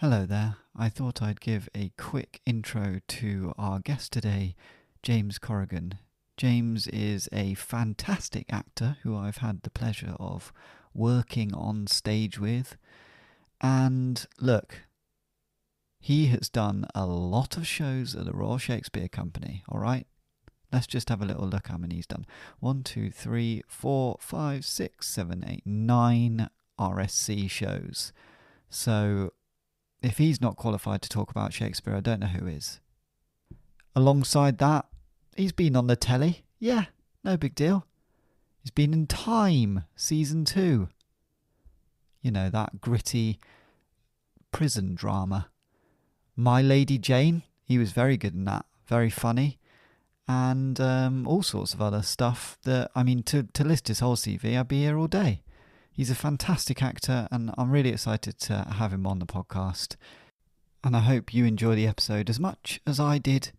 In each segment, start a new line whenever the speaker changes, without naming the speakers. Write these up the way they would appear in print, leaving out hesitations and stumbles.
Hello there. I thought I'd give a quick intro to our guest today, James Corrigan. James is a fantastic actor who I've had the pleasure of working on stage with. And look, he has done a lot of shows at the Royal Shakespeare Company, all right? Let's just have a little look how many he's done. 1, 2, 3, 4, 5, 6, 7, 8, 9 RSC shows. So if he's not qualified to talk about Shakespeare, I don't know who is. Alongside that, he's been on the telly. Yeah, no big deal. He's been in Time, Season 2. You know, that gritty prison drama. My Lady Jane, he was very good in that. Very funny. And all sorts of other stuff that, I mean, to list his whole CV, I'd be here all day. He's a fantastic actor, and I'm really excited to have him on the podcast. And I hope you enjoy the episode as much as I did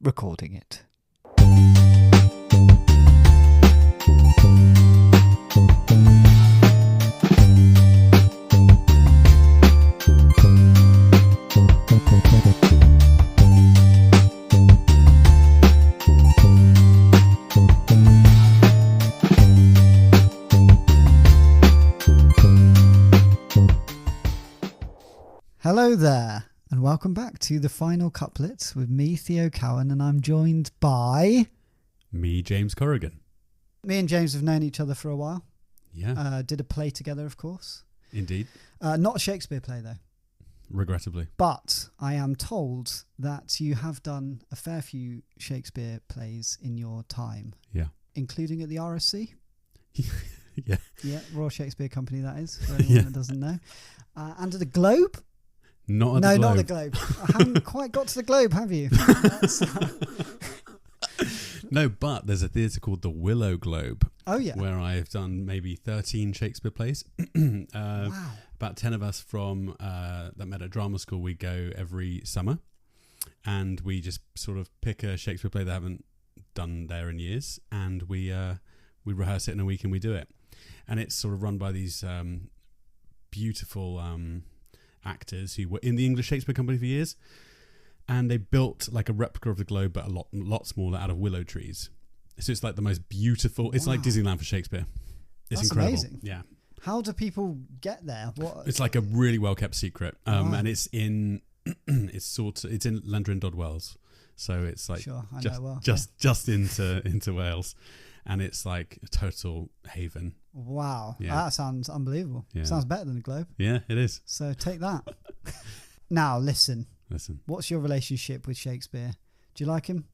recording it. Hello there, and welcome back to the final couplet with me, Theo Cowan, and I'm joined by...
Me, James Corrigan.
Me and James have known each other for a while.
Yeah.
Did a play together, of course.
Indeed.
Not a Shakespeare play, though.
Regrettably.
But I am told that you have done a fair few Shakespeare plays in your time.
Yeah.
Including at the RSC.
Yeah.
Yeah, Royal Shakespeare Company, that is, for anyone that doesn't know. And at the Globe?
Not at the Globe.
No, not the Globe. I haven't quite got to the Globe, have you?
No, but there's a theatre called the Willow Globe.
Oh, yeah.
Where I've done maybe 13 Shakespeare plays.
Wow.
About 10 of us from that met at drama school, we go every summer. And we just sort of pick a Shakespeare play that I haven't done there in years. And we rehearse it in a week and we do it. And it's sort of run by these beautiful... actors who were in the English Shakespeare Company for years, and they built like a replica of the Globe, but a lot smaller, out of willow trees. So it's like the most beautiful. It's like Disneyland for Shakespeare. It's
That's
incredible.
amazing.
Yeah.
How do people get there? What?
It's like a really well kept secret, and it's in it's in Llandrindod Dodwells, so it's like just into Wales. And it's like a total haven.
Wow.
Yeah.
That sounds unbelievable.
Yeah.
Sounds better than the Globe.
Yeah, it is.
So take that. Now, listen.
Listen.
What's your relationship with Shakespeare? Do you like him?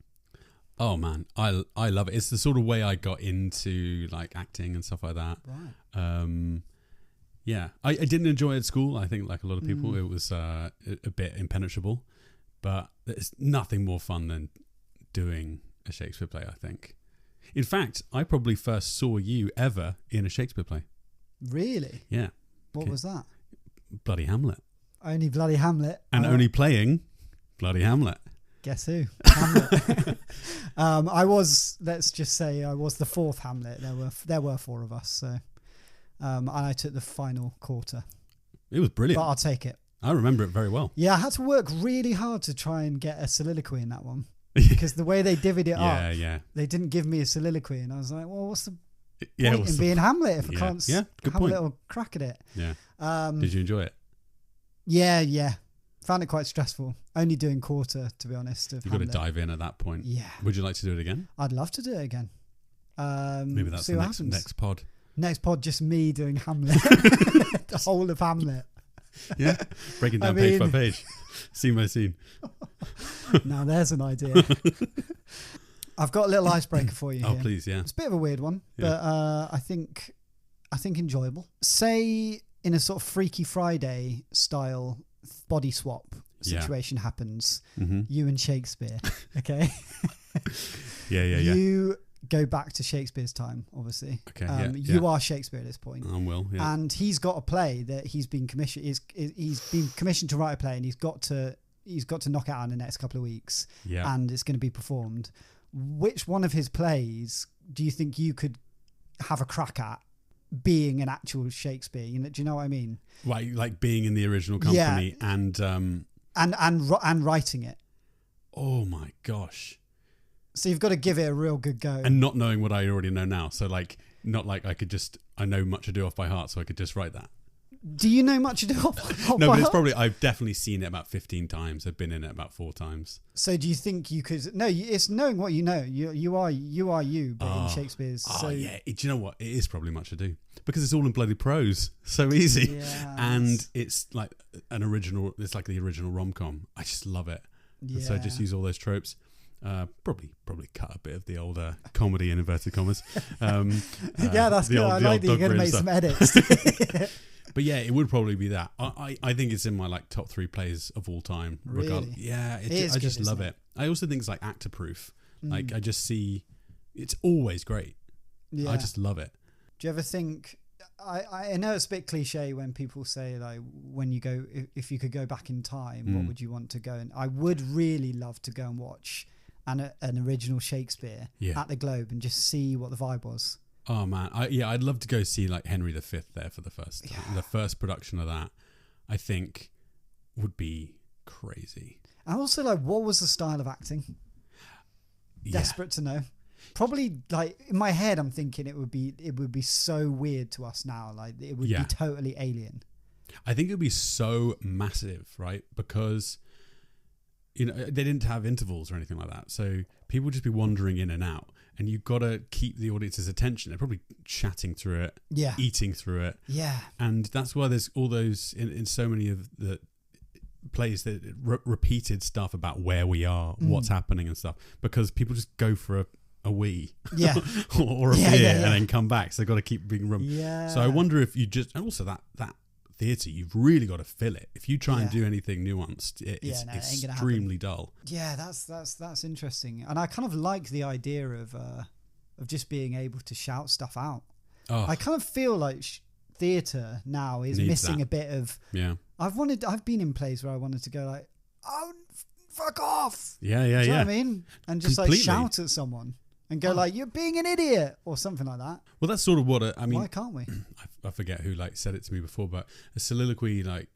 Oh, man. I love it. It's the sort of way I got into like acting and stuff like that.
Right.
Yeah. I didn't enjoy it at school. I think like a lot of people, it was a bit impenetrable. But there's nothing more fun than doing a Shakespeare play, I think. In fact, I probably first saw you ever in a Shakespeare play.
Really?
Yeah.
What was that?
Bloody Hamlet.
Only bloody Hamlet.
And only playing bloody Hamlet.
Guess who? Hamlet. Let's just say I was the fourth Hamlet. There were four of us. So, and I took the final quarter.
It was brilliant.
But I'll take it.
I remember it very well.
Yeah, I had to work really hard to try and get a soliloquy in that one. Because the way they divvied it up, they didn't give me a soliloquy, and I was like, "Well, what's the point in being Hamlet if I can't have a little crack at it?"
Yeah. Did you enjoy it?
Yeah. Found it quite stressful. Only doing quarter, to be honest.
You've got to dive in at that point.
Yeah.
Would you like to do it again?
I'd love to do it again.
Maybe that's the next pod.
Next pod, just me doing Hamlet. The whole of Hamlet.
Yeah. Breaking down page by page. Scene by scene.
Now there's an idea. I've got a little icebreaker for you here.
Oh, please, yeah.
It's a bit of a weird one, but I think enjoyable. Say in a sort of Freaky Friday style body swap situation happens, you and Shakespeare, okay?
Yeah.
You go back to Shakespeare's time, obviously.
Okay,
you are Shakespeare at this point.
I will, yeah.
And he's got a play that he's been commissioned. He's been commissioned to write a play, and he's got to knock it out in the next couple of weeks.
Yeah.
And it's going to be performed. Which one of his plays do you think you could have a crack at
being an actual Shakespeare. You know, do you know what I mean?
Like being in the original company and
writing it.
Oh my gosh.
So you've got to give it a real good go.
And not knowing what I already know now. So like, not like I know Much Ado off by heart, so I could just write that.
Do you know Much Ado off
No,
by
but it's
heart?
I've definitely seen it about 15 times. I've been in it about 4 times.
So do you think you could? No, it's knowing what you know. You are you, but in Shakespeare's.
Oh
So
yeah, do you know what? It is probably Much Ado because it's all in bloody prose, so easy, and it's like an original. It's like the original rom-com. I just love it.
Yeah.
So just use all those tropes. Probably cut a bit of the old comedy in inverted commas.
Yeah, that's good. I like that you're going to make some edits.
But yeah, it would probably be that. I think it's in my like top 3 plays of all time.
Really?
Yeah,
I
just love it. I also think it's like actor proof. Like I just see, it's always great.
Yeah.
I just love it.
Do you ever think? I know it's a bit cliche when people say like, when you go, if you could go back in time, what would you want to go? And I would really love to go and watch an original Shakespeare at the Globe and just see what the vibe was.
Oh man, I'd love to go see like Henry V there for the first time. The first production of that, I think, would be crazy.
And also, like, what was the style of acting? Desperate to know. Probably, like, in my head, I'm thinking it would be so weird to us now. Like, it would be totally alien.
I think it would be so massive, right? Because, you know, they didn't have intervals or anything like that. So people would just be wandering in and out. And you've got to keep the audience's attention. They're probably chatting through it, eating through it.
Yeah.
And that's why there's all those, in so many of the plays, that repeated stuff about where we are, what's happening and stuff. Because people just go for a wee or a beer and then come back. So they've got to keep being room. Yeah. So I wonder if you just, and also that theatre, you've really got to fill it. If you try and do anything nuanced, it's extremely dull. Yeah,
that's interesting, and I kind of like the idea of just being able to shout stuff out. I kind of feel like theatre now is missing a bit of. Yeah, I've been in plays where I wanted to go like, oh, fuck off.
Yeah,
Do you know what I mean? And just like shout at someone. And go like, you're being an idiot, or something like that.
Well, that's sort of what I mean.
Why can't we?
I forget who like said it to me before, but a soliloquy, like,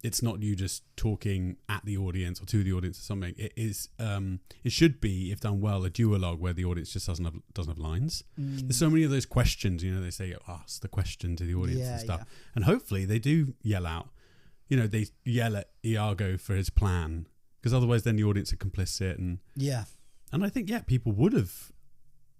it's not you just talking at the audience or to the audience or something. It is. It should be, if done well, a duologue where the audience just doesn't have lines. There's so many of those questions. You know, they say, ask the question to the audience and stuff, and hopefully they do yell out. You know, they yell at Iago for his plan, because otherwise, then the audience are complicit and And I think people would have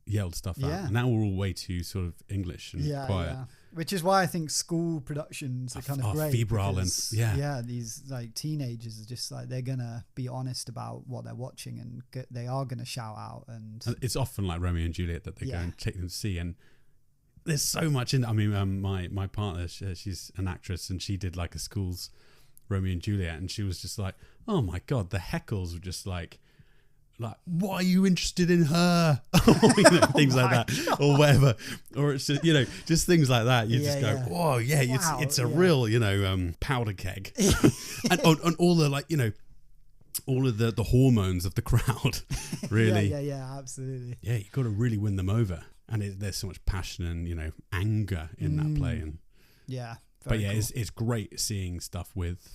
yelled stuff out. And now we're all way too sort of English and quiet. Yeah.
Which is why I think school productions are kind of great.
Febrile and
these like teenagers are just like, they're gonna be honest about what they're watching and they are gonna shout out. And
it's often like Romeo and Juliet that they go and take them to see. And there's so much in. I mean, my partner, she's an actress, and she did like a school's Romeo and Juliet, and she was just like, oh my god, the heckles were just like, why are you interested in her? Things like that, or whatever. Or it's just, just things like that. You just go, whoa, it's a real, powder keg. and all the all of the hormones of the crowd, really.
Yeah, absolutely.
Yeah, you've got to really win them over. And there's so much passion and, anger in that play. And but cool. It's great seeing stuff with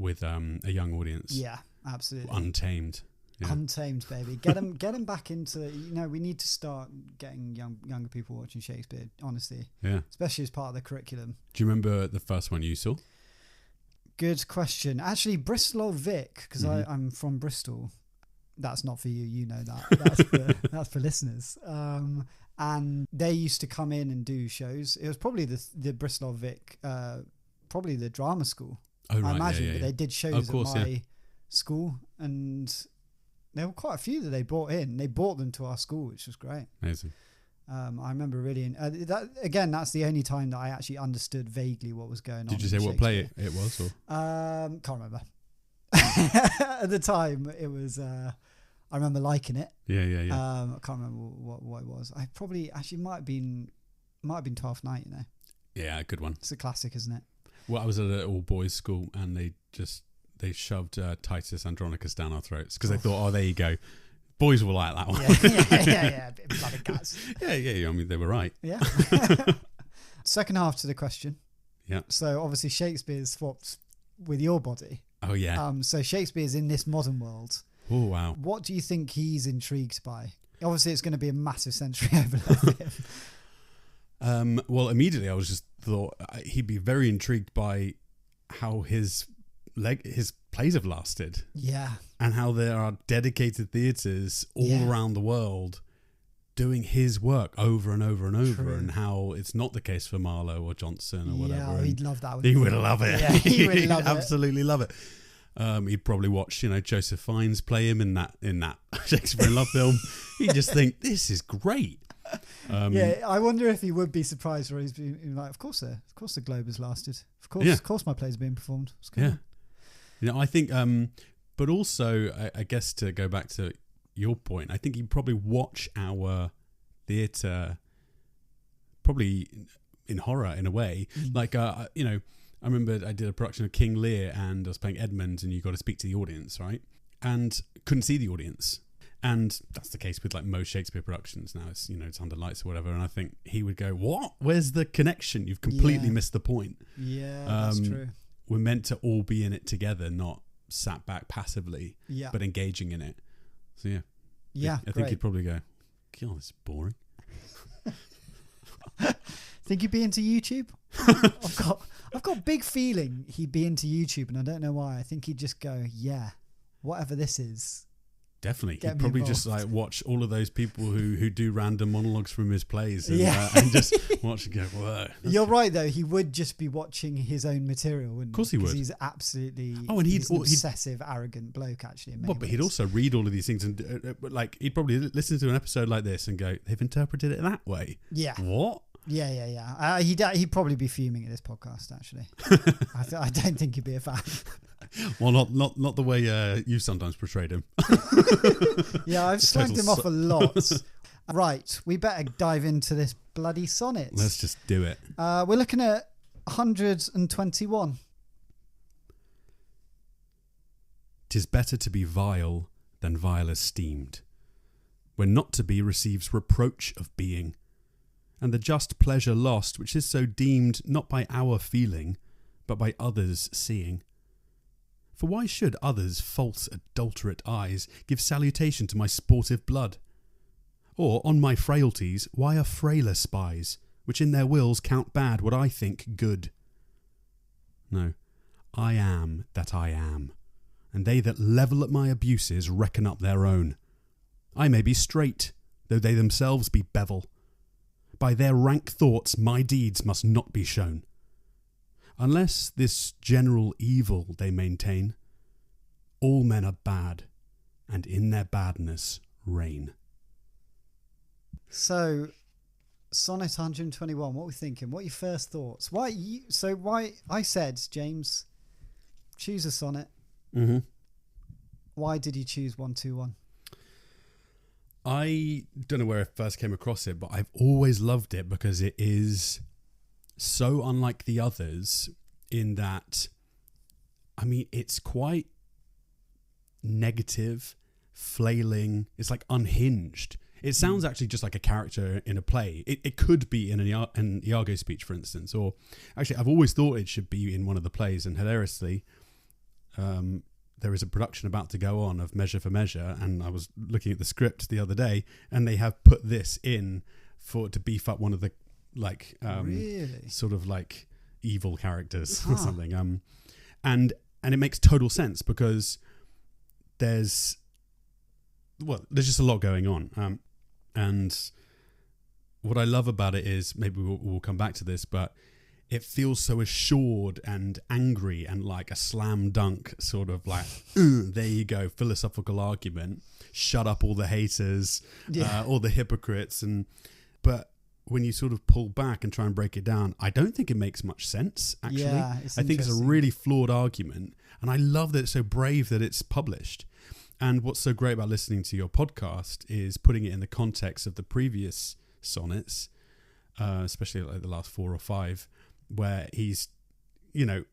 a young audience.
Yeah, absolutely.
Untamed. Yeah.
Untamed, baby. Get them back into. We need to start getting younger people watching Shakespeare. Honestly, especially as part of the curriculum.
Do you remember the first one you saw?
Good question. Actually, Bristol Old Vic, because I'm from Bristol. That's not for you. You know that. That's for listeners. And they used to come in and do shows. It was probably the Bristol Old Vic, probably the drama school.
Oh right,
I imagine, but they did shows at my school, and there were quite a few that they brought in. They brought them to our school, which was great.
Amazing.
I remember really that's the only time that I actually understood vaguely what was going on.
Did you say what play it was? Or?
Can't remember. At the time, it was. I remember liking it.
Yeah.
I can't remember what it was. I probably actually might have been Twelfth Night.
Yeah, good one.
It's a classic, isn't it?
Well, I was at an all boys school, and they shoved Titus Andronicus down our throats because they thought, oh, there you go, boys will like that one.
Yeah. Bit of bloody guts.
Yeah. I mean, they were right.
Yeah. Second half to the question.
Yeah.
So obviously Shakespeare's swapped with your body.
Oh, yeah.
So Shakespeare's in this modern world.
Oh, wow.
What do you think he's intrigued by? Obviously, it's going to be a massive sensory overload for him.
Well, immediately I was just thought he'd be very intrigued by how his plays have lasted.
Yeah.
And how there are dedicated theatres all around the world doing his work over and over and over.
True.
And how it's not the case for Marlowe or Johnson or whatever.
Yeah, he'd love that.
He would love it.
Yeah, he would love it.
Absolutely love it. He'd probably watch, Joseph Fiennes play him in that Shakespeare in Love film. He'd just think, this is great.
I wonder if he would be surprised, or he's been like, of course the Globe has lasted. Of course, my play's being performed.
I think, but also, I guess to go back to your point, I think he'd probably watch our theatre, probably in horror in a way, like I remember I did a production of King Lear and I was playing Edmund, and you got to speak to the audience, right? And couldn't see the audience. And that's the case with like most Shakespeare productions now. It's, it's under lights or whatever. And I think he would go, what? Where's the connection? You've completely missed the point.
Yeah, that's true.
We're meant to all be in it together, not sat back passively, but engaging in it. So yeah. I think he'd probably go, God, this is boring.
Think he'd be into YouTube? I've got a big feeling he'd be into YouTube, and I don't know why. I think he'd just go, yeah, whatever this is.
Definitely. He'd probably just like watch all of those people who do random monologues from his plays and just watch and go, whoa.
You're right, though. He would just be watching his own material, wouldn't he?
Of course he would.
Because he's absolutely
he's
an obsessive, arrogant bloke, actually.
But he'd also read all of these things and he'd probably listen to an episode like this and go, they've interpreted it that way.
Yeah.
What?
Yeah. He'd probably be fuming at this podcast, actually. I don't think he'd be a fan.
Well, not the way you sometimes portrayed him.
Yeah, I've slagged him off a lot. Right, we better dive into this bloody sonnet.
Let's just do it.
We're looking at 121.
'Tis better to be vile than vile esteemed, when not to be receives reproach of being, and the just pleasure lost, which is so deemed not by our feeling, but by others' seeing. For why should others' false adulterate eyes give salutation to my sportive blood? Or, on my frailties, why are frailer spies, which in their wills count bad what I think good? No, I am that I am, and they that level at my abuses reckon up their own. I may be straight, though they themselves be bevel. By their rank thoughts my deeds must not be shown. Unless this general evil they maintain, all men are bad, and in their badness reign.
So, Sonnet 121, what are we thinking? What are your first thoughts? Why I said, James, choose a sonnet.
Mm-hmm.
Why did you choose 121?
I don't know where I first came across it, but I've always loved it because it is so unlike the others in that, I mean, it's quite negative, flailing. It's like unhinged. It sounds actually just like a character in a play. It could be in an Iago speech, for instance, or actually I've always thought it should be in one of the plays, and hilariously, there is a production about to go on of Measure for Measure, and I was looking at the script the other day, and they have put this in to beef up one of the
really?
sort of like evil characters or something. And it makes total sense because there's just a lot going on. And what I love about it is, maybe we'll come back to this, but it feels so assured and angry and like a slam dunk sort of like, there you go, philosophical argument. Shut up all the haters, all the hypocrites. But when you sort of pull back and try and break it down, I don't think it makes much sense, actually.
Yeah,
I think it's a really flawed argument. And I love that it's so brave that it's published. And what's so great about listening to your podcast is putting it in the context of the previous sonnets, especially like the last 4 or 5, where he's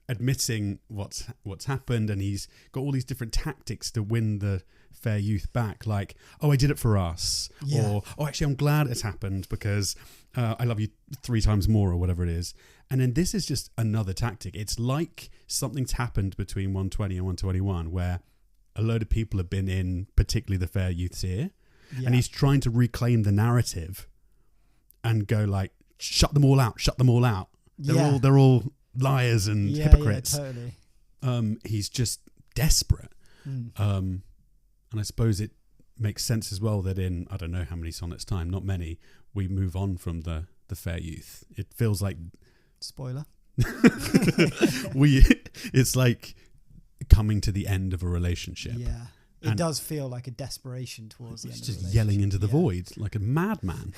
admitting what's happened, and he's got all these different tactics to win the fair youth back, like, oh, I did it for us, or oh, actually I'm glad it's happened because I love you 3 times more, or whatever it is. And then this is just another tactic. It's like something's happened between 120 and 121 where a load of people have been in particularly the fair youth's ear, and he's trying to reclaim the narrative and go like, shut them all out. They're all liars and hypocrites.
Yeah, totally.
He's just desperate. And I suppose it makes sense as well that in, I don't know how many sonnets time, not many, we move on from the fair youth. It feels like...
Spoiler.
It's like coming to the end of a relationship.
Yeah. It does feel like a desperation towards the end of the relationship.
Just yelling into the void like a madman.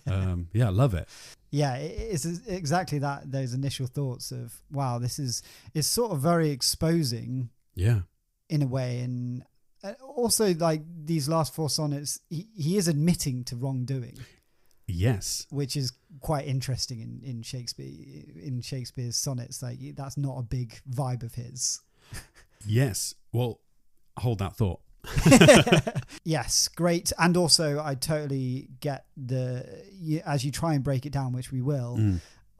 I love it.
Yeah, it's exactly that. Those initial thoughts of, wow, it's sort of very exposing.
Yeah.
In a way, and also like these last 4 sonnets, he is admitting to wrongdoing.
Yes,
which is quite interesting in Shakespeare. In Shakespeare's sonnets, like that's not a big vibe of his.
Yes. Well, hold that thought.
Yes, great. And also I totally get as you try and break it down, which we will,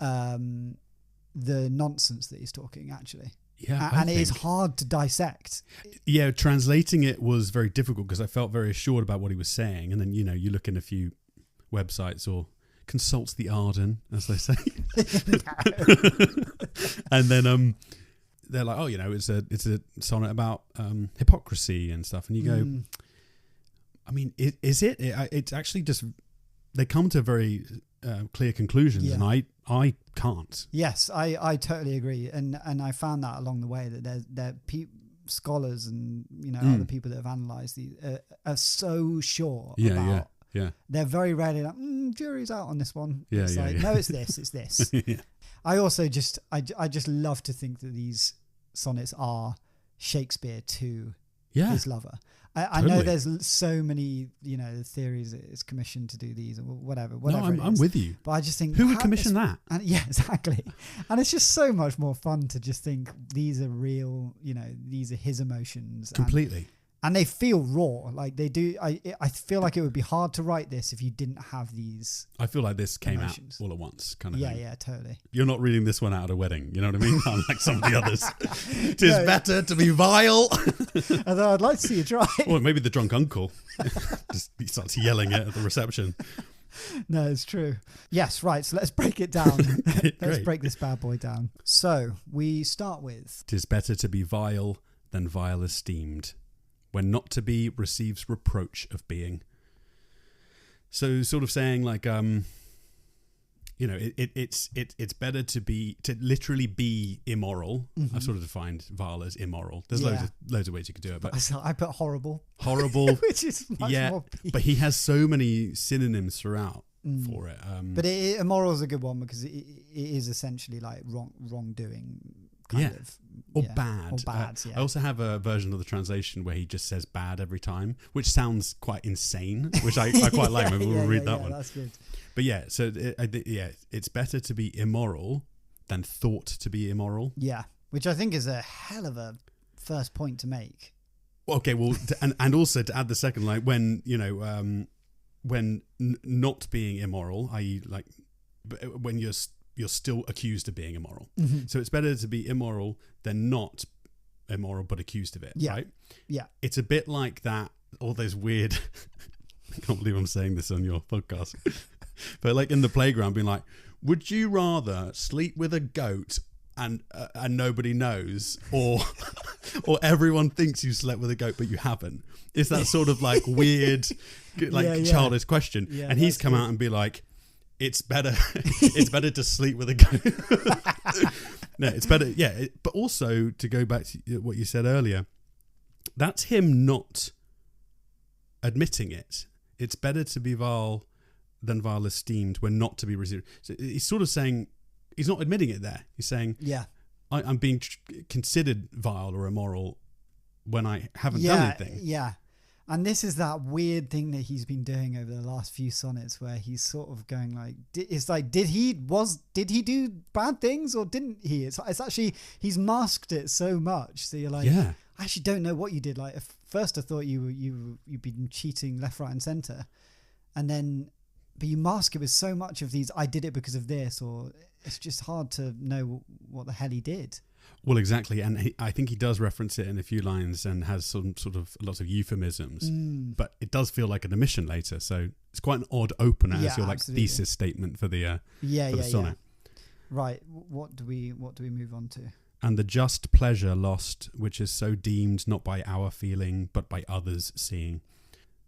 the nonsense that he's talking actually.
Yeah,
and it is hard to dissect.
Yeah, translating it was very difficult because I felt very assured about what he was saying, and then you look in a few websites or consult the Arden, as they say, and then they're like, oh, it's a sonnet about hypocrisy and stuff, and you go, I mean, is it? It's actually just they come to very clear conclusions, and I can't.
Yes, I totally agree, and I found that along the way that there scholars and other people that have analysed these are so sure about. Yeah. They're very rarely like, jury's out on this one. No, it's this. Yeah. I also just love to think that these sonnets are Shakespeare to his lover. I know there's so many, theories that it's commissioned to do these or whatever.
No, I'm with you.
But I just think,
who would commission that?
And yeah, exactly. And it's just so much more fun to just think these are real. These are his emotions.
Completely.
And they feel raw, like they do. I feel like it would be hard to write this if you didn't have these.
I feel like this came emotions. Out all at once, kind of thing.
Yeah, totally.
You're not reading this one out at a wedding, you know what I mean? Unlike some of the others. Tis better to be vile.
Although I'd like to see you try.
Or maybe the drunk uncle just he starts yelling it at the reception.
No, it's true. Yes, right. So let's break it down. Let's break this bad boy down. So we start with:
"'Tis better to be vile than vile esteemed. When not to be receives reproach of being." So sort of saying like, it's better to literally be immoral. I've sort of defined vile as immoral. There's loads of ways you could do it, but
I put horrible,
which is much more. But he has so many synonyms throughout for it.
But immoral is a good one because it is essentially like wrongdoing. Kind of.
Or bad. I also have a version of the translation where he just says bad every time, which sounds quite insane, which I quite like. Maybe we'll read that one.
That's good.
But it's better to be immoral than thought to be immoral.
Yeah, which I think is a hell of a first point to make.
Okay, well, and also to add the second line, when not being immoral, i.e., like when you're still accused of being immoral. So it's better to be immoral than not immoral but accused of it, right?
Yeah.
It's a bit like that, all those weird... I can't believe I'm saying this on your podcast. But like in the playground being like, would you rather sleep with a goat and nobody knows, or everyone thinks you slept with a goat but you haven't? It's that sort of like weird, childish question. Yeah, and he's come out and be like, it's better to sleep with a goat. No, it's better. Yeah. But also to go back to what you said earlier, that's him not admitting it. It's better to be vile than vile esteemed when not to be received. So he's sort of saying, he's not admitting it there. He's saying, I'm being considered vile or immoral when I haven't done anything.
Yeah. And this is that weird thing that he's been doing over the last few sonnets, where he's sort of going like, it's like, did he do bad things or didn't he? It's actually, he's masked it so much. So you're like,
Yeah.
I actually don't know what you did. Like, at first I thought you'd been cheating left, right, and center, but you mask it with so much of these. I did it because of this, or it's just hard to know what the hell he did.
Well, exactly, and I think he does reference it in a few lines and has some sort of lots of euphemisms, but it does feel like an omission later. So it's quite an odd opener as your like thesis statement for the sonnet.
Right. What do we move on to?
And the just pleasure lost, which is so deemed not by our feeling but by others seeing.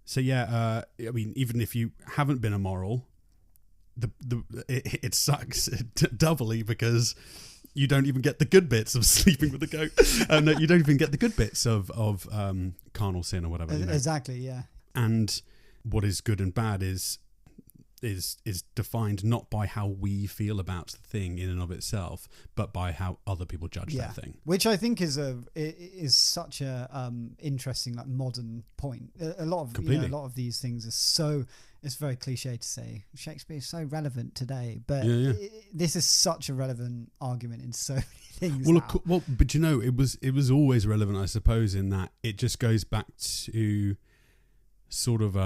So I mean, even if you haven't been immoral, it sucks doubly because you don't even get the good bits of sleeping with the goat. No, you don't even get the good bits of carnal sin or whatever.
Exactly, yeah.
And what is good and bad is defined not by how we feel about the thing in and of itself, but by how other people judge that thing.
Which I think is such a interesting, like, modern point. A lot of these things are so. It's very cliche to say Shakespeare is so relevant today, but this is such a relevant argument in so many things.
Well, but you know, it was always relevant, I suppose, in that it just goes back to sort of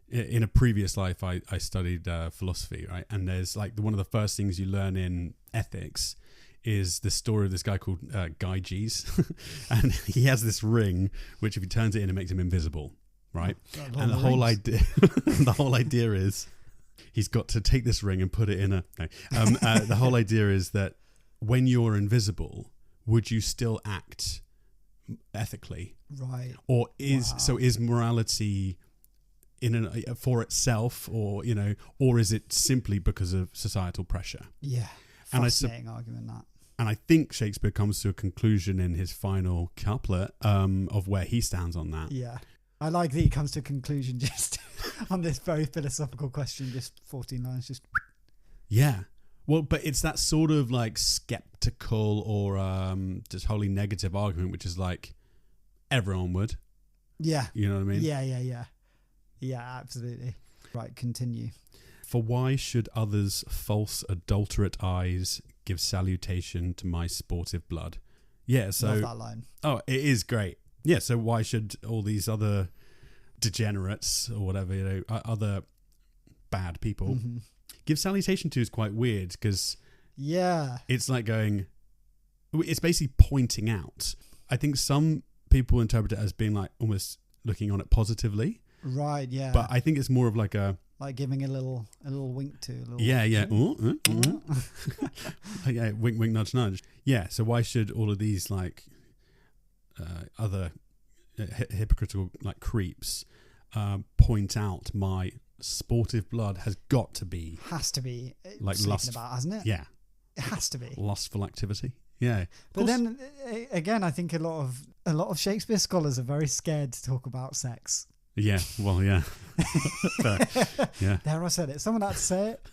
in a previous life, I studied philosophy, right? And there's like one of the first things you learn in ethics is the story of this guy called Gyges, and he has this ring which, if he turns it in, it makes him invisible. Right, and the whole idea is he's got to take this ring and put it in a. No. The whole idea is that when you're invisible, would you still act ethically?
Right.
Or is morality for itself, or or is it simply because of societal pressure?
Yeah, fascinating argument that.
And I think Shakespeare comes to a conclusion in his final couplet of where he stands on that.
Yeah. I like that he comes to a conclusion just on this very philosophical question, just 14 lines, just...
Yeah. Well, but it's that sort of like skeptical or just wholly negative argument, which is like, everyone would.
Yeah.
You know what I mean?
Yeah. Yeah, absolutely. Right, continue.
For why should others' false adulterate eyes give salutation to my sportive blood? Yeah, so...
Love that line.
Oh, it is great. Yeah, so why should all these other degenerates or whatever, other bad people give salutation to? Is quite weird because it's like it's basically pointing out. I think some people interpret it as being like almost looking on it positively.
Right, yeah.
But I think it's more of like
giving a little wink to.
Wink, wink, nudge, nudge. Yeah. So why should all of these like other hypocritical like creeps point out my sportive blood has to be like lust
about, hasn't it?
Yeah,
it has to be
lustful activity. Yeah,
but then again, I think a lot of Shakespeare scholars are very scared to talk about sex.
Yeah, well, yeah. Yeah.
There, I said it. Someone had to say it.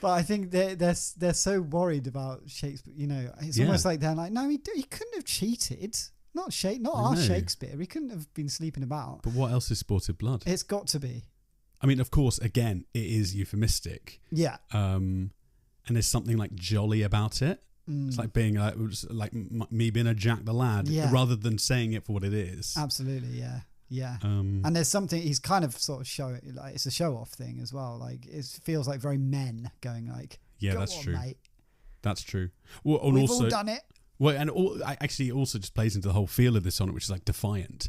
But I think they're so worried about Shakespeare. It's almost like they're like, no, he couldn't have cheated. Not our Shakespeare. He couldn't have been sleeping about.
But what else is sportive blood?
It's got to be.
I mean, of course, again, it is euphemistic.
Yeah.
And there's something like jolly about it. It's like being like me being a Jack the Lad, rather than saying it for what it is.
Absolutely, yeah. Yeah, and there's something he's kind of sort of like it's a show-off thing as well. Like it feels like very men going like,
that's true.
Mate.
That's true. Well, and
we've
also
all done it.
Well, and actually, it also just plays into the whole feel of this sonnet, which is like defiant,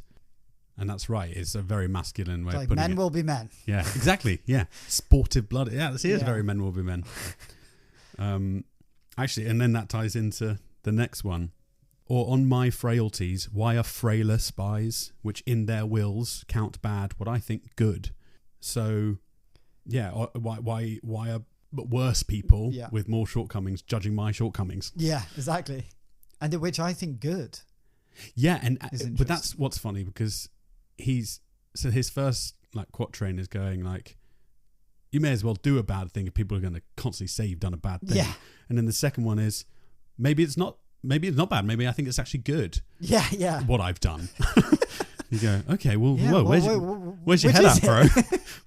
and that's right. It's a very masculine way of putting it.
Men will be men.
Yeah, exactly. Yeah, sportive blood. Yeah, this is very men will be men. Actually, and then that ties into the next one. Or on my frailties, why are frailer spies, which in their wills count bad what I think good? So, yeah, why are worse people with more shortcomings judging my shortcomings?
Yeah, exactly. And which I think good.
Yeah, but that's what's funny because his first like quatrain is going like, you may as well do a bad thing if people are going to constantly say you've done a bad thing.
Yeah.
And then the second one is maybe it's not bad. Maybe I think it's actually good.
Yeah.
What I've done. You go, okay, well,
Yeah,
whoa, where's your
which
head
is
at, bro?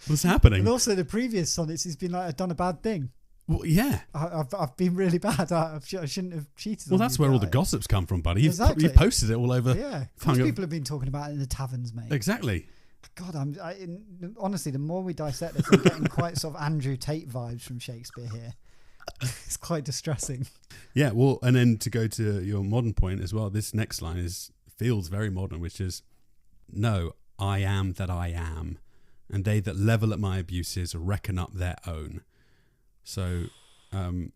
What's happening?
And also the previous sonnets, he's been like, I've done a bad thing.
Well, yeah.
I've been really bad. I shouldn't have cheated.
Well,
on
that's
you,
where all
but
the gossip's come from, buddy.
Exactly.
You posted it all over.
Yeah, of course people have been talking about it in the taverns, mate.
Exactly.
God, honestly, the more we dissect this, I'm getting quite sort of Andrew Tate vibes from Shakespeare here. It's quite distressing.
Yeah, well, and then to go to your modern point as well, this next line feels very modern, which is, no, I am that I am, and they that level at my abuses reckon up their own. So, I'm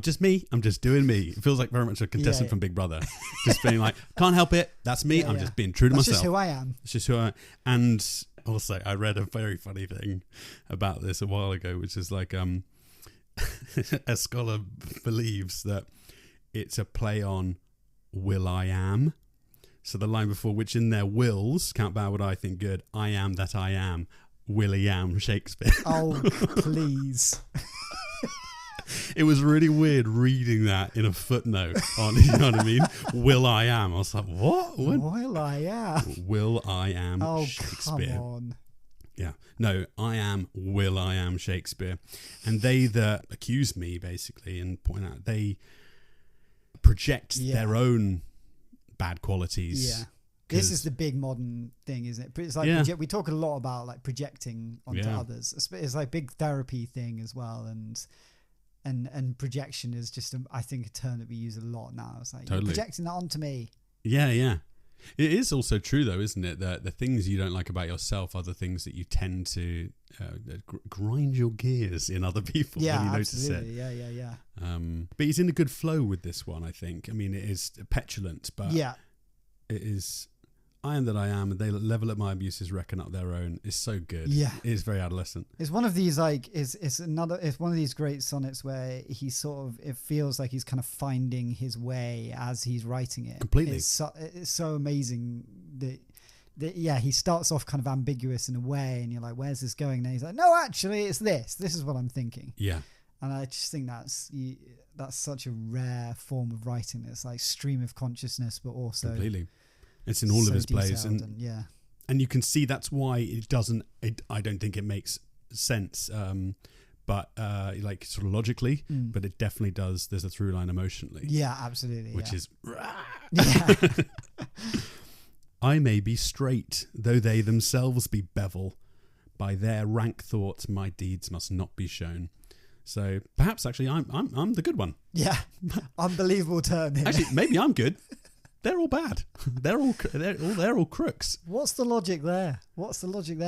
just me. I'm just doing me. It feels like very much a contestant from Big Brother, just being like, can't help it. That's me. I'm just being true to myself.
That's just who I am.
It's just who I am. And also, I read a very funny thing about this a while ago, which is like, a scholar believes that it's a play on will I am. So the line before, which in their wills, can't bow what I think good, I am that I am, Willie am Shakespeare.
Oh, please.
It was really weird reading that in a footnote on, you know what I mean? Will I am. I was like, what?
Will I am?
Will I am
Oh,
Shakespeare.
come on.
Yeah. No, I am Will I am Shakespeare. And they that accuse me, basically, and point out, they project their own bad qualities.
Yeah. This is the big modern thing, isn't it? It's like we talk a lot about like projecting onto others. It's like big therapy thing as well, and projection is just I think a term that we use a lot now. It's like you're projecting that onto me.
Yeah, yeah. It is also true though, isn't it, that the things you don't like about yourself are the things that you tend to grind your gears in other people when you notice it.
Yeah.
But he's in a good flow with this one, I think. I mean, it is petulant, but it is. I am that I am, and they level at my abuses, reckon up their own. Is so good. Yeah, it is very adolescent.
It's one of these it's one of these great sonnets where he sort of, it feels like he's kind of finding his way as he's writing it.
Completely,
it's so amazing that he starts off kind of ambiguous in a way, and you're like, where's this going? And he's like, no, actually, it's this. This is what I'm thinking. Yeah, and I just think that's such a rare form of writing. It's like stream of consciousness, but also
completely. It's in all of his plays, and you can see that's why it doesn't. I don't think it makes sense, but like sort of logically, but it definitely does. There's a through line emotionally.
Yeah, absolutely.
Which is,
yeah.
I may be straight, though they themselves be bevel. By their rank thoughts, my deeds must not be shown. So perhaps actually, I'm the good one. Yeah,
unbelievable turn here.
Actually, maybe I'm good. They're all bad. They're all crooks.
What's the logic there?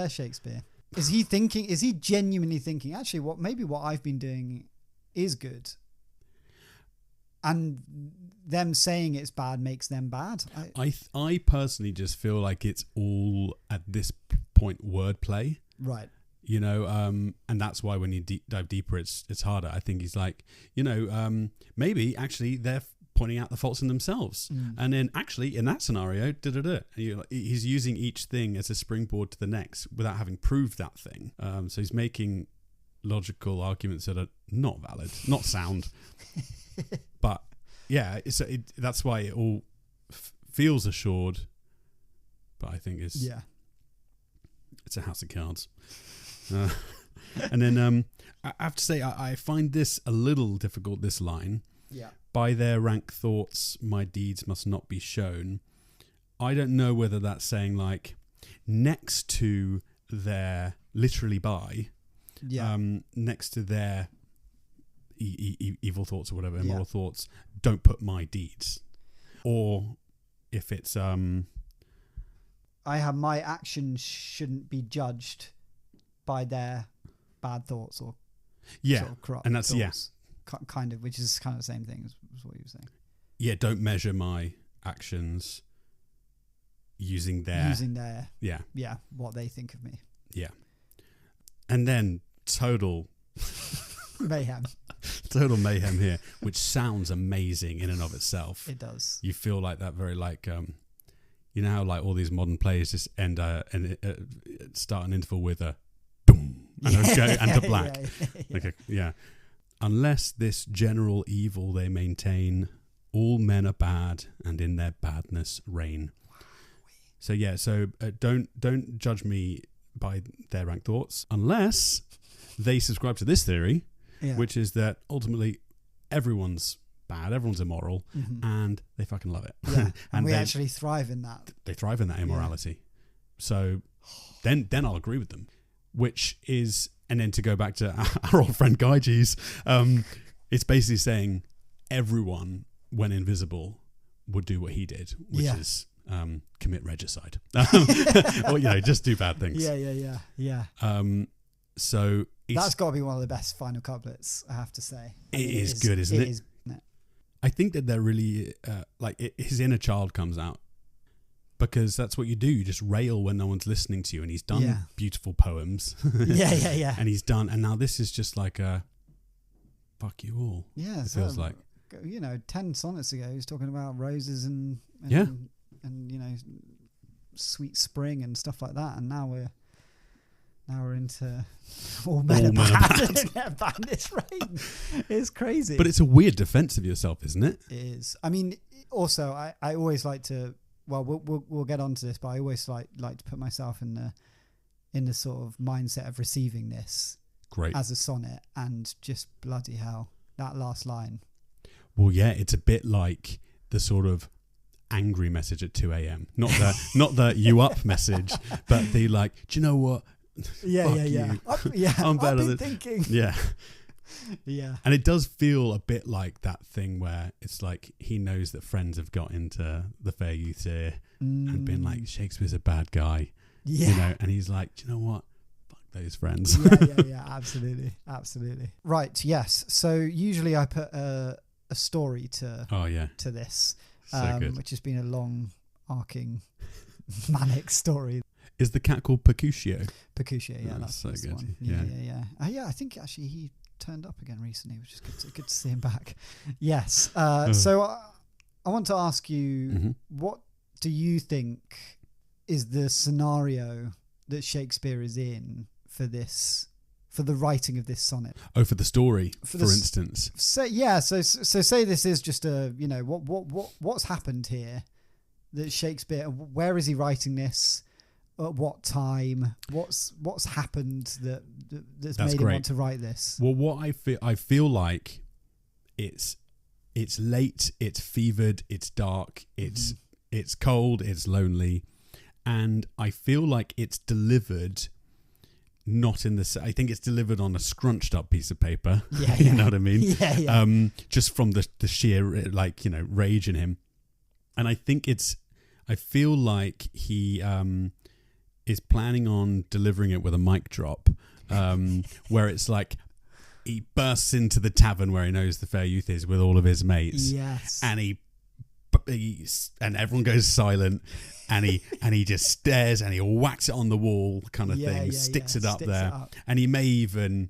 Shakespeare? Is he genuinely thinking, actually, what I've been doing is good? And them saying it's bad makes them bad?
I personally just feel like it's all, at this point, wordplay. Right. You know, and that's why when you dive deeper, it's harder. I think he's like, maybe actually they're pointing out the faults in themselves, and then actually in that scenario, he's using each thing as a springboard to the next without having proved that thing. So he's making logical arguments that are not valid, not sound. But yeah, that's why it all feels assured. But I think it's a house of cards. And then I have to say I find this a little difficult. This line. Yeah. By their rank thoughts, my deeds must not be shown. I don't know whether that's saying like next to their, literally by, next to their evil thoughts or whatever, immoral thoughts, don't put my deeds. Or if it's I
have my actions shouldn't be judged by their bad thoughts or sort of corrupt
and that's
thoughts. Kind of, which is kind of the same thing as what you were saying.
Yeah, don't measure my actions using their what they think of me. Yeah, and then total
mayhem.
Total mayhem here, which sounds amazing in and of itself.
It does.
You feel like that very like you know how like all these modern plays just end and start an interval with a boom and to black. Yeah. Unless this general evil they maintain, all men are bad, and in their badness reign. So yeah, don't judge me by their rank thoughts unless they subscribe to this theory, which is that ultimately everyone's bad, everyone's immoral, and they fucking love it.
Yeah. and we actually thrive in that.
They thrive in that immorality. Yeah. So then I'll agree with them. Which is, and then to go back to our old friend Guy G's, it's basically saying everyone, when invisible, would do what he did, which is commit regicide. Or, just do bad things.
Yeah.
So
that's got to be one of the best final couplets, I have to say.
It is good, isn't it?
Is, isn't it?
I think that they're really, his inner child comes out. Because that's what you do. You just rail when no one's listening to you. And he's done beautiful poems.
Yeah.
And and now this is just like a fuck you all.
Yeah.
It feels like.
10 sonnets ago, he was talking about roses and sweet spring and stuff like that. And now we're into all men are bad. Badness reign. It's crazy.
But it's a weird defense of yourself, isn't it?
It is. I mean, also, I always like to. Well, we'll get onto this, but I always like to put myself in the sort of mindset of receiving this as a sonnet, and just bloody hell, that last line.
Well, yeah, it's a bit like the sort of angry message at 2 a.m. Not the you up message, but the like, do you know what?
Yeah.
I'm better than
thinking.
Yeah.
Yeah.
And it does feel a bit like that thing where it's like he knows that friends have got into the fair youth's ear and been like, Shakespeare's a bad guy.
Yeah.
And he's like, do you know what? Fuck those friends.
Yeah. Absolutely. Right. Yes. So usually I put a story to this, which has been a long arcing manic story.
Is the cat called Mercutio?
Mercutio, yeah, that's so good. One. Yeah. I think actually he turned up again recently, which is good to see him back. Yes. So I want to ask you, what do you think is the scenario that Shakespeare is in for the writing of this sonnet?
Oh, for the story, for instance.
So say this is just a, what's happened here that Shakespeare, where is he writing this? At what time? What's happened that's made him want to write this?
Well, what I feel like it's late, it's fevered, it's dark, it's cold, it's lonely, and I feel like it's delivered not in the. I think it's delivered on a scrunched up piece of paper.
Yeah,
you know what I mean?
Yeah.
Just from the sheer rage in him, and I think I feel like he is planning on delivering it with a mic drop, where it's like he bursts into the tavern where he knows the fair youth is with all of his mates.
Yes.
And and everyone goes silent, and he just stares and he whacks it on the wall kind of thing, sticks it up there. And he may even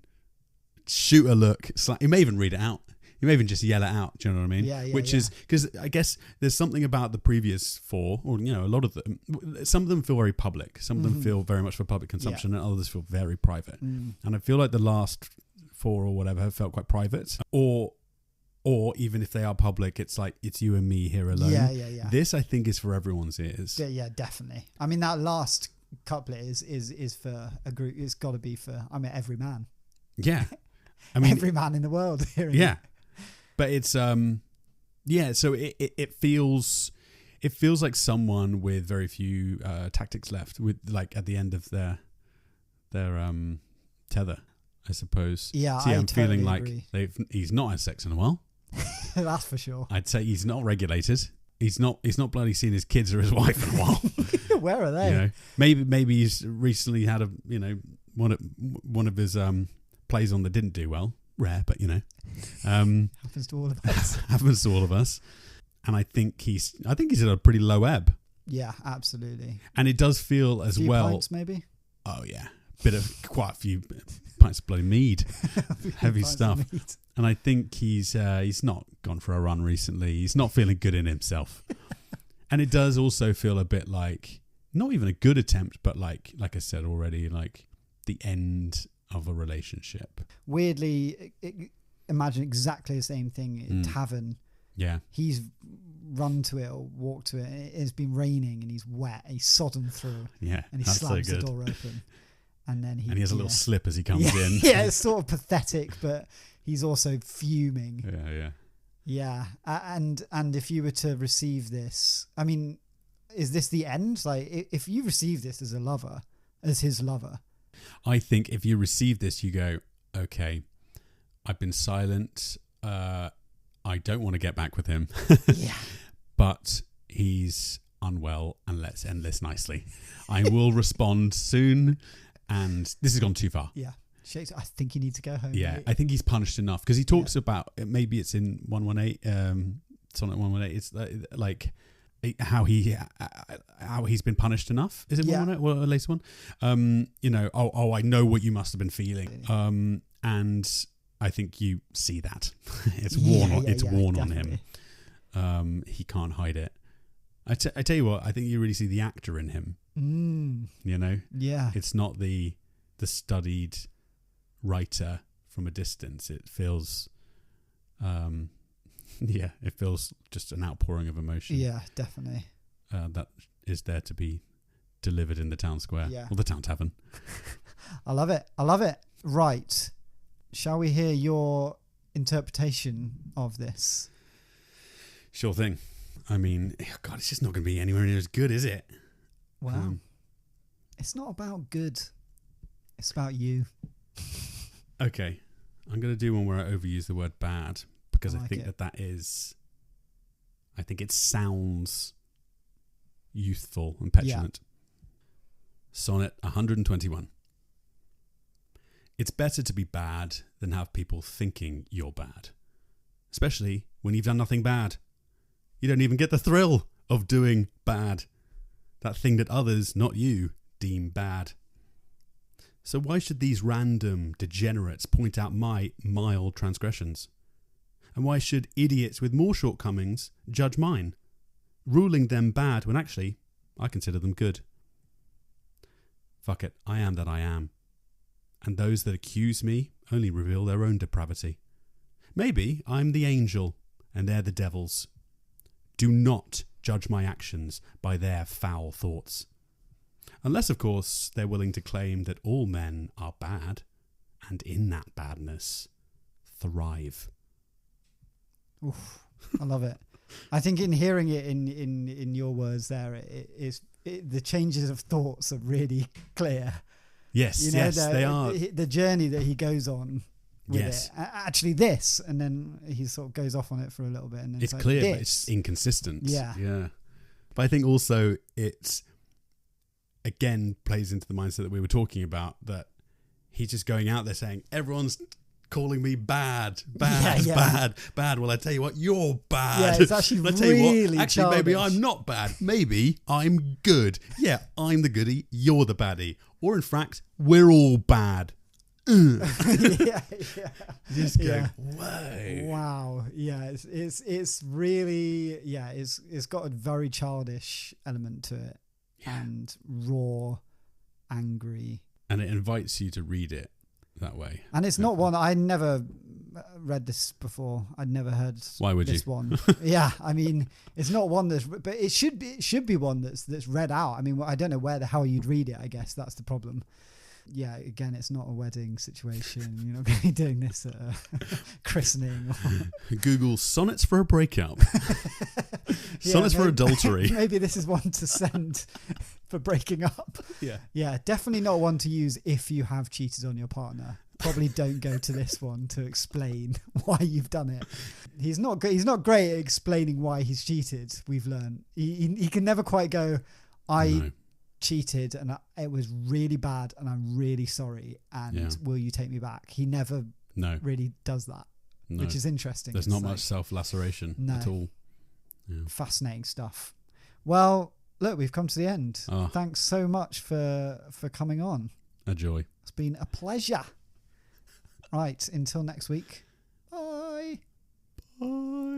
shoot a look, he may even read it out. You may even just yell it out. Do you know what I mean?
Yeah.
Which is because I guess there's something about the previous four, or a lot of them. Some of them feel very public. Some of them feel very much for public consumption, and others feel very private. And I feel like the last four or whatever have felt quite private. Or even if they are public, it's like it's you and me here alone.
Yeah.
This I think is for everyone's ears.
Yeah, definitely. I mean, that last couplet is for a group. It's got to be for every man.
Yeah, I mean
every man in the world hearing.
Yeah. But it's so it feels like someone with very few tactics left, with like at the end of their tether, I suppose.
Yeah,
so I'm
totally
feeling like
agree.
He's not had sex in a while.
That's for sure.
I'd say he's not regulated. He's not bloody seen his kids or his wife in a while.
Where are they?
Maybe he's recently had one of his plays on that didn't do well. Rare, but
happens to all of us.
Happens to all of us. And I think he's at a pretty low ebb.
Yeah, absolutely.
And it does feel as well.
Pints, maybe.
Oh yeah, quite a few pints of bloody mead, heavy stuff. And I think he's not gone for a run recently. He's not feeling good in himself. And it does also feel a bit like not even a good attempt, but like I said already, like the end of a relationship.
Weirdly, imagine exactly the same thing in Tavern.
Yeah.
He's run to it or walk to it. It's been raining and he's wet. He's sodden through.
Yeah,
and he
that's
slams
so
the
good.
door open. And then he
has a little slip as he comes in.
Yeah, it's sort of pathetic, but he's also fuming.
Yeah.
And if you were to receive this, I mean, is this the end? Like, if you receive this as his lover,
I think if you receive this, you go, okay, I've been silent. I don't want to get back with him.
Yeah.
But he's unwell, and let's end this nicely. I will respond soon, and this has gone too far.
Yeah. Shakespeare, I think you need to go home.
Yeah,
mate.
I think he's punished enough, because he talks about, maybe it's in 118, Sonnet 118, it's like how he's been punished enough. Is it 118? Well, the latest one. I know what you must have been feeling. And I think you see that. It's worn on him. He can't hide it. I tell you what, I think you really see the actor in him. You know?
Yeah.
It's not the studied writer from a distance. It feels it feels just an outpouring of emotion.
Yeah, definitely.
That is there to be delivered in the town square.
Yeah.
Or the town tavern.
I love it. Right. Shall we hear your interpretation of this?
Sure thing. I mean, God, it's just not going to be anywhere near as good, is it?
Wow. It's not about good. It's about you.
Okay. I'm going to do one where I overuse the word bad, because I think I think it sounds youthful and petulant. Sonnet 121. It's better to be bad than have people thinking you're bad, especially when you've done nothing bad. You don't even get the thrill of doing bad, that thing that others, not you, deem bad. So why should these random degenerates point out my mild transgressions? And why should idiots with more shortcomings judge mine, ruling them bad when actually I consider them good? Fuck it, I am that I am. And those that accuse me only reveal their own depravity. Maybe I'm the angel and they're the devils. Do not judge my actions by their foul thoughts. Unless, of course, they're willing to claim that all men are bad, and in that badness, thrive.
Oof, I love it. I think in hearing it in your words there, the changes of thoughts are really clear.
Yes, they are.
The journey that he goes on with it. Actually this, and then he sort of goes off on it for a little bit. And then
it's
like,
clear,
this.
but it's inconsistent.
Yeah.
But I think also it's, again, plays into the mindset that we were talking about, that he's just going out there saying, everyone's calling me bad. Well, I tell you what, you're bad.
Yeah, it's actually
I tell you
really
what, actually,
childish.
maybe I'm not bad. Maybe I'm good. Yeah, I'm the goodie. You're the baddie. Or in fact, we're all bad.
Yeah.
Just go, whoa.
Wow. Yeah, it's really, it's got a very childish element to it.
Yeah.
And raw, angry.
And it invites you to read it that way.
And it's not one, I never read this before. I'd never heard
Why would
this
you?
one. Yeah, I mean, it's not one but it should be one that's read out. I mean, I don't know where the hell you'd read it, I guess. That's the problem. Yeah, again, it's not a wedding situation. You're not going to be doing this at a christening.
Google sonnets for a breakup. Sonnets for adultery.
Maybe this is one to send for breaking up. Yeah, definitely not one to use if you have cheated on your partner. Probably don't go to this one to explain why you've done it. He's not great at explaining why he's cheated. We've learned he can never quite go, I cheated and it was really bad and I'm really sorry and will you take me back? He never really does that, which is interesting.
There's not much self-laceration at all. Yeah.
Fascinating stuff. Well, look, we've come to the end. Thanks so much for coming on.
A joy.
It's been a pleasure. Right, until next week. Bye.
Bye.